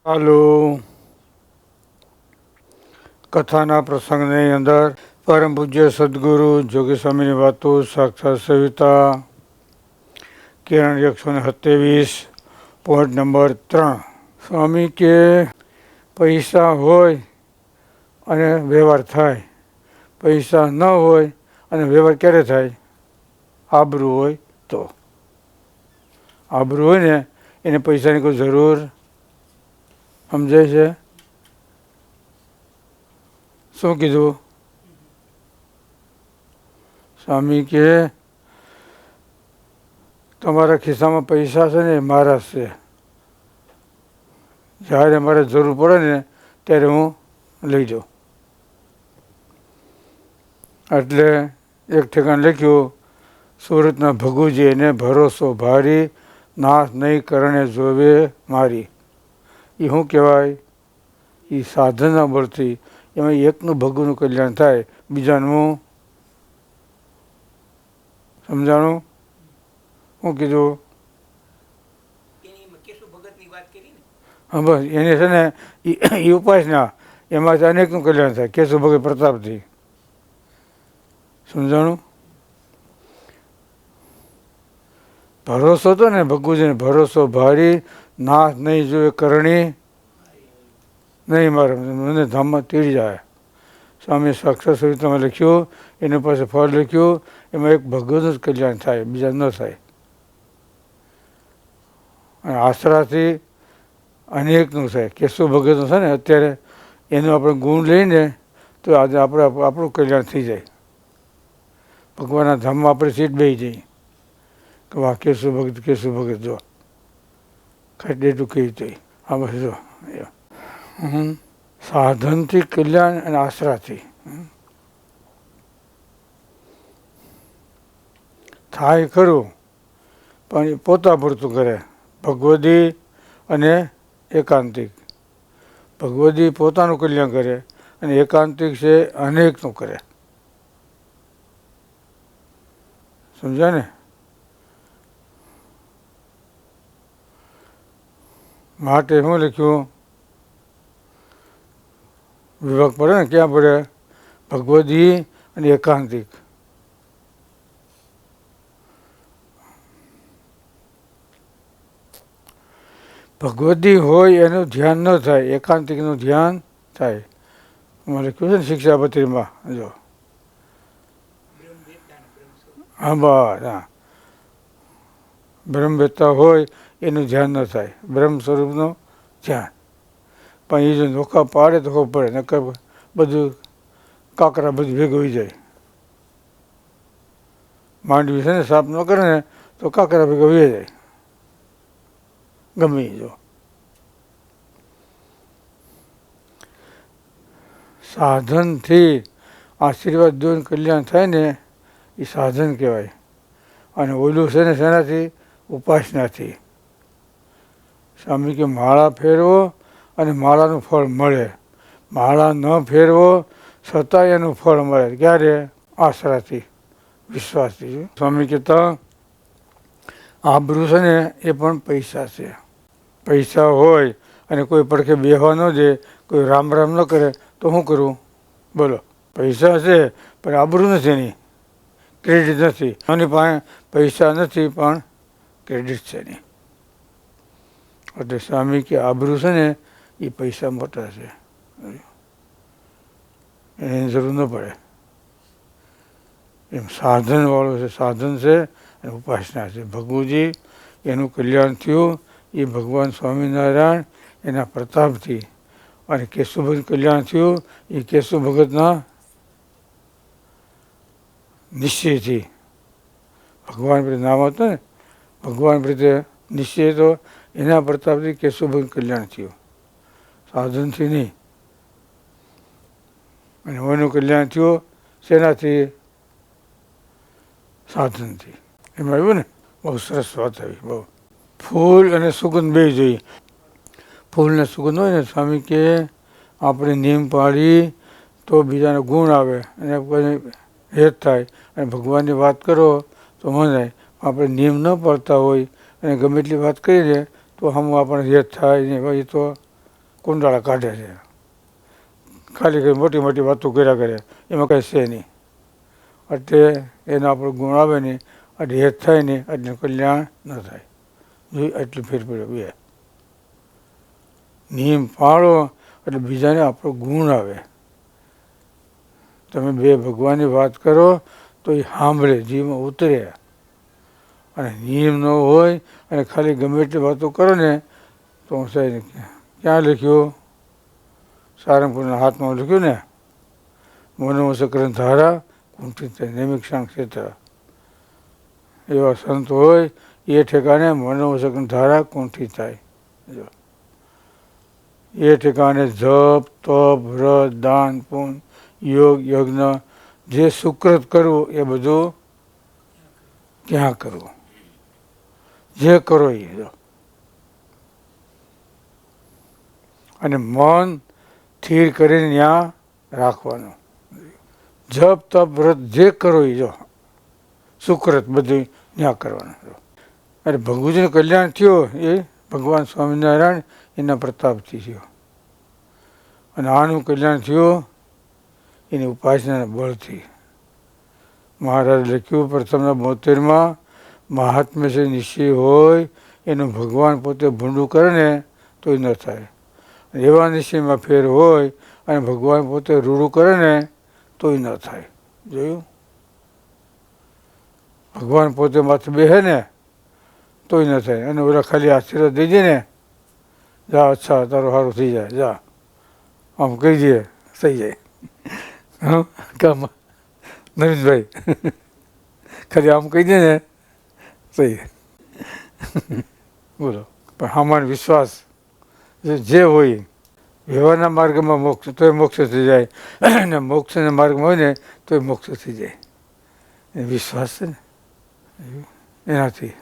હાલો. કથાના પ્રસંગની અંદર પરમ પૂજ્ય સદગુરુ જોગી સ્વામીની વાતો સાક્ષાત સવિતા કિરણ 127 પોઈન્ટ નંબર 3. સ્વામી કે પૈસા હોય અને વ્યવહાર થાય, પૈસા ન હોય અને વ્યવહાર ક્યારે થાય? આબરૂ હોય તો. આબરૂ હોય ને એને પૈસાની કોઈ જરૂર સમજાય છે? શું કીધું? સ્વામી કે તમારા ખિસ્સામાં પૈસા છે ને એ મારા છે. જ્યારે મારે જરૂર પડે ને ત્યારે હું લઈ જાઉં. એટલે એક ઠેકાણ લખ્યું, સુરતના ભગુજી એને ભરોસો ભારી, નાશ નહીં કરણે જોવે મારી. એ શું કહેવાય? એ સાધનના બળથી એમાં એકનું ભગુનું કલ્યાણ થાય, બીજાનું સમજાણું? શું કીધું? હા બસ એને છે ને એ ઉપાસના એમાંથી અનેકનું કલ્યાણ થાય કેશવ ભગત પ્રતાપથી. સમજાણું? ભરોસો હતો ને ભગુજીને, ભરોસો ભારી, નાશ નહીં જોવે કરણી નહીં મારે, મને ધામમાં તેડી જાય. સ્વામી સાક્ષાત સવિતામાં લખ્યું, એની પાસે ફળ લખ્યું, એમાં એક ભગવતનું જ કલ્યાણ થાય, બીજા ન થાય. અને આશરાથી અનેકનું થાય. કેશવ ભગતનું છે ને અત્યારે એનું આપણે ગુણ લઈને તો આજે આપણું કલ્યાણ થઈ જાય. ભગવાનના ધામમાં આપણે સીટ બેસી જઈએ કે વાહ કેશવ ભગત જો ખાટેટું કહી તો આ બસ જો સાધનથી કલ્યાણ અને આશરાથી થાય ખરું, પણ એ પોતા પૂરતું કરે. ભગવદી અને એકાંતિક. ભગવદી પોતાનું કલ્યાણ કરે અને એકાંતિક છે અનેકનું કરે. સમજ્યા ને? માટે શું લખ્યું? વિભાગ પડે ને, ક્યાં પડે? ભગવદી અને એકાંતિક. ભગવદી હોય એનું ધ્યાન ન થાય, એકાંતિકનું ધ્યાન થાય. એમાં લખ્યું છે ને શિક્ષાપત્રીમાં, જો હા બસ હા, બ્રહ્મવેત્તા હોય એનું ધ્યાન ન થાય, બ્રહ્મ સ્વરૂપનું ધ્યાન. પણ એ જો નોખા પાડે તો ખબર પડે, નકર બધું કાંકરા બધું ભેગું હોઈ જાય. માંડવી છે ને સાફ ન કરે ને તો કાંકરા ભેગા હોઈ જાય ગમે જો. સાધનથી આશીર્વાદ દોન કલ્યાણ થાય ને એ સાધન કહેવાય. અને ઓલું છે ને શેનાથી? ઉપાસનાથી. સ્વામી કે માળા ફેરવો અને માળાનું ફળ મળે, માળા ન ફેરવો છતાં એનું ફળ મળે. ક્યારે? આશરાથી, વિશ્વાસથી. સ્વામી કહેતા આબરૂ છે ને એ પણ પૈસા છે. પૈસા હોય અને કોઈ પડખે બેહવા ન દે, કોઈ રામ રામ ન કરે તો શું કરવું? બોલો. પૈસા છે પણ આબરૂ નથી, એની ક્રેડિટ નથી. એની પાસે પૈસા નથી પણ ક્રેડિટ છે એની. એટલે સ્વામી કે આબરૂ છે ને એ પૈસા મોટા છે, એની જરૂર ન પડે. એમ સાધનવાળો છે, સાધન છે અને ઉપાસના છે. ભગુજી એનું કલ્યાણ થયું એ ભગવાન સ્વામિનારાયણ એના પ્રતાપથી, અને કેશવ ભગત કલ્યાણ થયું એ કેશવ ભગતના નિશ્ચયથી. ભગવાન પ્રત્યે નામ હતું ને, ભગવાન પ્રત્યે નિશ્ચય તો એના પ્રતાપથી કેશવ ભગત કલ્યાણ થયું, સાધનથી નહીં. અને એનું કલ્યાણ થયું શેનાથી? સાધનથી. એમાં આવ્યું ને, બહુ સરસ વાત આવી. બહુ ફૂલ અને સુગંધ બે જોઈએ. ફૂલ ને સુગંધ હોય ને, સ્વામી કે આપણે નિયમ પાડી તો બીજાને ગુણ આવે અને કોઈને હેત થાય. અને ભગવાનની વાત કરો તો મનાય. આપણે નિયમ ન પાડતા હોય અને ગમે એટલી વાત કરી દે તો હમ આપણને હેત થાય ને, એ તો કુંડાળા કાઢે છે. ખાલી કંઈ મોટી મોટી વાતો કર્યા કરે, એમાં કંઈ છે નહીં. એટલે એના આપણો ગુણ આવે નહીં, એટલે હેત થાય નહીં, એટલે કલ્યાણ ન થાય. જોઈ એટલું ફેર પડ્યો બે. નિયમ પાળો એટલે બીજાને આપણો ગુણ આવે. તમે બે ભગવાનની વાત કરો તો એ સાંભળે, જીવમાં ઉતરે. અને નિયમ ન હોય અને ખાલી ગમે એટલી વાતો કરો ને તો હું સાહેબ ક્યાં લખ્યું? સારંગપુરના હાથમાં લખ્યું ને, મનોસકરણ ધારા કુંઠિત થાય નૈમિક્ષાણ ક્ષેત્ર. એવા સંત હોય એ ઠેકાણે મનોસકરણ ધારા કુંઠિત થાય. જો એ ઠેકાણે જપ તપ વ્રત દાન પુણ્ય યોગ યજ્ઞ જે સુકૃત કરવું એ બધું ક્યાં કરવું? જે કરો એ. અને મન સ્થિર કરીને ત્યાં રાખવાનું. જપ તપ વ્રત જે કરો એ જો સુકૃત બધું ત્યાં કરવાનું. અરે ભગુજીનું કલ્યાણ થયો એ ભગવાન સ્વામિનારાયણ એના પ્રતાપથી થયો. અને આનું કલ્યાણ થયું એની ઉપાસનાના બળથી. મહારાજ લખ્યું પ્રથમના 72માં, મહાત્મ્ય છે નિશ્ચય હોય એનું ભગવાન પોતે ભૂંડું કરે ને તો એ ન થાય. એવા નિશ્ચયમાં ફેર હોય અને ભગવાન પોતે રૂડું કરે ને તો એ ન થાય. જોયું? ભગવાન પોતે માથે બેસે ને તોય ન થાય. અને ઓલા ખાલી આશીર્વાદ દઈ દે ને, જા અચ્છા તારું સારું થઈ જાય, જા આમ કહી દે થઈ જાય. હા કામ નવીનભાઈ ખાલી આમ કહી દે ને થઈ જાય. બોલો. પણ આમાં વિશ્વાસ જે હોય વ્યવહારના માર્ગમાં મોક્ષ તોય મોક્ષ થઈ જાય, અને મોક્ષના માર્ગમાં હોય ને તોય મોક્ષ થઈ જાય. એ વિશ્વાસ છે ને એનાથી.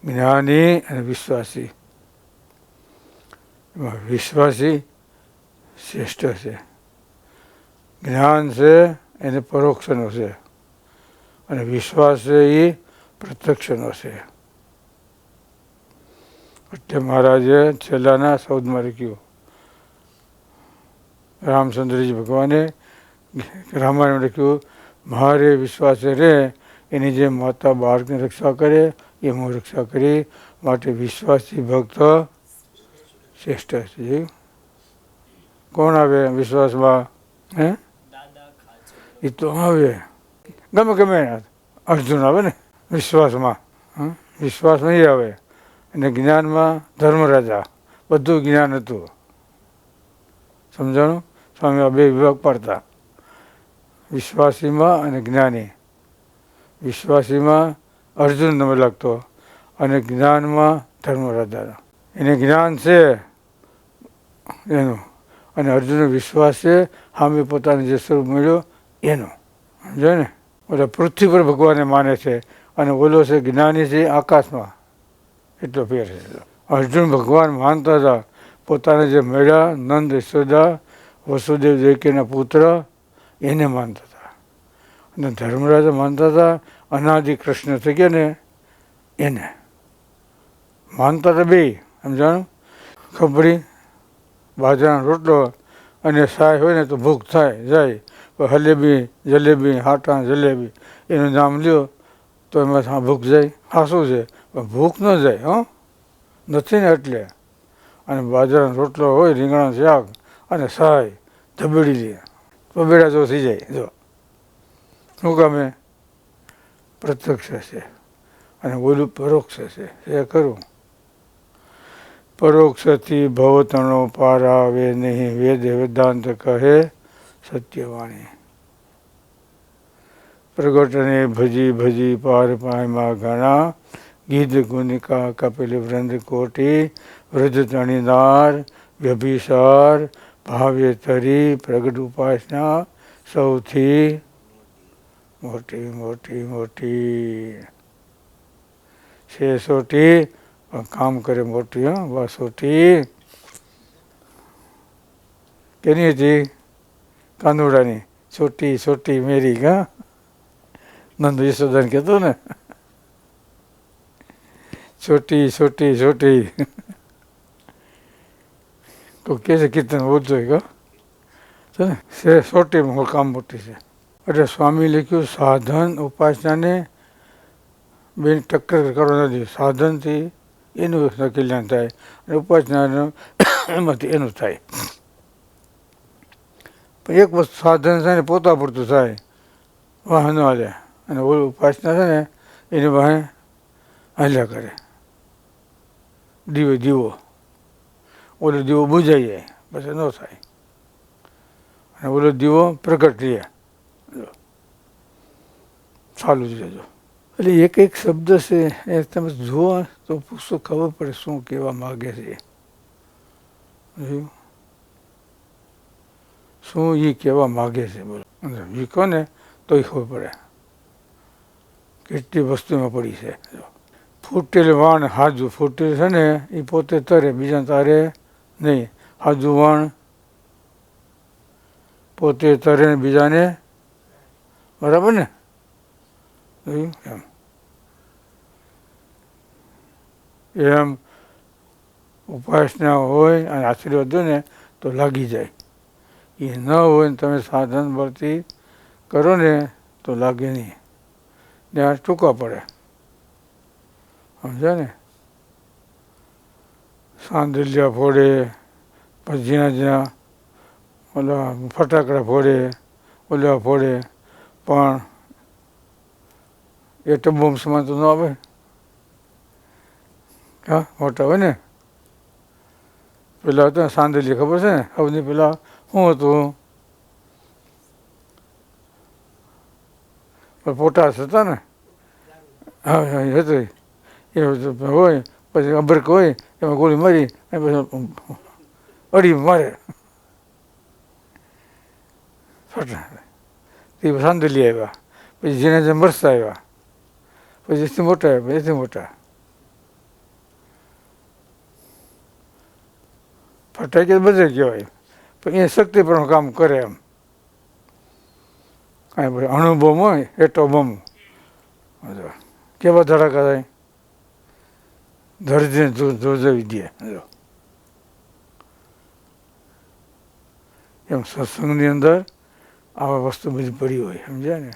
જ્ઞાની અને વિશ્વાસી, એમાં વિશ્વાસી શ્રેષ્ઠ છે. જ્ઞાન છે એને પરોક્ષનો છે અને વિશ્વાસ છે એ પ્રત્યક્ષનો છે. એટલે મહારાજે છેલ્લાના 14માં લખ્યું, રામચંદ્રજી ભગવાને રામાયણ લખ્યું, મારે વિશ્વાસે રે એની જે માતા બાળકની રક્ષા કરે એ હું રક્ષા કરી, માટે વિશ્વાસી ભક્ત શ્રેષ્ઠ છે. કોણ આવે વિશ્વાસમાં? હે એ તો આવે ગમે ગમે. અર્જુન આવે ને વિશ્વાસમાં. વિશ્વાસમાં એ આવે. અને જ્ઞાનમાં ધર્મરાજા, બધું જ્ઞાન હતું. સમજાણું? સ્વામી આ બે વિભાગ પડતા, વિશ્વાસીમાં અને જ્ઞાની. વિશ્વાસીમાં અર્જુન નંબર લાગતો અને જ્ઞાનમાં ધર્મરાજા. એને જ્ઞાન છે એનું, અને અર્જુનનો વિશ્વાસ છે સામે પોતાને જે સ્વરૂપ મળ્યો એનો. સમજાય ને? ઓલા પૃથ્વી પર ભગવાનને માને છે અને ઓલો છે જ્ઞાની છે આકાશમાં. એટલો ફેર છે. અર્જુન ભગવાન માનતા હતા, પોતાને જે મળ્યા નંદ યશોદા વસુદેવ દેવકીના પુત્ર એને માનતા હતા. અને ધર્મરાજા માનતા હતા અનાદિ કૃષ્ણ થઈ ગયા ને એને માનતા હતા. બે સમજાણું? ખબરી બાજરાનો રોટલો અને સાય હોય ને તો ભૂખ થાય જાય, હલેબી જલેબી હાટા જલેબી એનું નામ લ્યો તો એમાં ભૂખ જાય. હા શું છે? ભૂખ ન જાય. નથી ને એટલે. અને બાજરાનો રોટલો હોય, રીંગણાનું શાક અને સાય ધબેડી લે તો બેડા જો થઈ જાય. જો શું કામે? પ્રત્યક્ષ છે અને ઓલું પરોક્ષ છે. એ કરું પરોક્ષથી ભવતણો પાર આવે નહીં, વેદ વેદાંત કહે સત્યવાણી. પ્રગટને ભજી ભજી પાર પાયમાં ઘણા, ગીધ ગુનિકા કપિલ વૃંદ કોટી, વૃદ્ધ તણીનાર વ્યભિસાર ભાવ્ય તરી, પ્રગટ ઉપાસના સૌથી મોટી મોટી મોટી છે. સોટી કામ કરે મોટી. વાસોટી કેની હતી? કાનુડાની. છોટી છોટી મેરી. હા નંદ યશોદાને કહેતો ને, છોટી છોટી છોટી તો કહે છે કીર્તન ઓછો છે ને સે સોટીમાં કામ મોટી છે. એટલે સ્વામી લખ્યું સાધન ઉપાસનાને બેન ટક્કર કરવા નથી. સાધનથી એનું કલ્યાણ થાય અને ઉપાસના એમાંથી એનું થાય. પણ એક વસ્તુ સાધન છે ને પોતા પૂરતું થાય, વાહન હાલે, અને ઓલું ઉપાસના છે ને એને વાહે હાલ્યા કરે. દીવો ઓલો દીવો બુજાઈ જાય પછી ન થાય, અને ઓલો દીવો પ્રગટ રહે ચાલુ જ રહેજો. એટલે એક એક શબ્દ છે એ તમે જુઓ તો પૂછો ખબર પડે શું કહેવા માગે છે. શું એ કહેવા માગે છે બોલો. વીકો ને તો ખબર પડે કેટલી વસ્તુમાં પડી છે. ફૂટેલ વાણ હાજુ, ફૂટેલ છે ને એ પોતે તરે, બીજા તારે નહીં. હાજુ વાણ પોતે તરે ને બીજાને, બરાબર ને. એમ ઉપાસના હોય અને આશીર્વાદ દો ને તો લાગી જાય. એ ન હોય ને તમે સાધન ભરતી કરો ને તો લાગે નહીં, ત્યાં ટૂંકા પડે. સમજ્યા ને. સાંદલિયા ફોડે, પછી જ્યાં જ્યાં ઓલા ફટાકડા ફોડે, ઓલા ફોડે, પણ એટમ બોમ્બ સમાન તો ન આવે. હા મોટા હોય ને. પેલા હતા સાંદલિયા ખબર છે ને, હવે પેલા શું હતું પોટાશ હતા ને. હા હા હતું એ હોય, પછી અબરક હોય એમાં ગોળી મારી પછી અડી મારે ફટા. એ સાંદલિયા આવ્યા, પછી જેને જેમ મરસા આવ્યા, પછી એથી મોટા આવ્યા, એથી મોટા. ફટાકી બધે કહેવાય, પણ એ શક્તિ પણ કામ કરે એમ. કાંઈ અણુબોમ હોય એટો બોમ કેવા ધડાકા થાય, ધરતીને જોજાવી દે. એમ સત્સંગની અંદર આવા વસ્તુ બધી પડી હોય, સમજ્યા ને.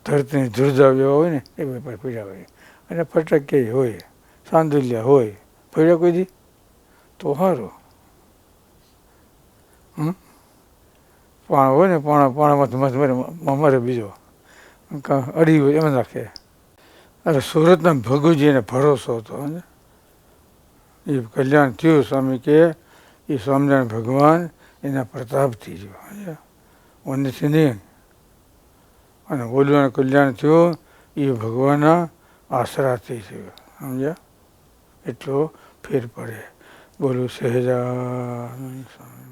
ધરતીને ધ્રુજાવ્યા હોય ને એ બધા પડ્યા હોય, અને ફટાકિયા હોય, સાંદલિયા હોય, પડ્યા કોઈ દી તો સારું. પાણા હોય ને પાણામાંથી મરે બીજો અડી હોય એમ નાખે. અરે સુરતના ભગુજીને ભરોસો હતો, એ કલ્યાણ થયું. સ્વામી કે એ સ્વામિનારાયણ ભગવાન એના પ્રતાપથી જો ઓનેથી નહીં, અને બોલવાનું કલ્યાણ થયું એ ભગવાનના આશરાથી થયું. સમજ્યા. એટલો ફેર પડે. બોલું સહેજા સ્વામી.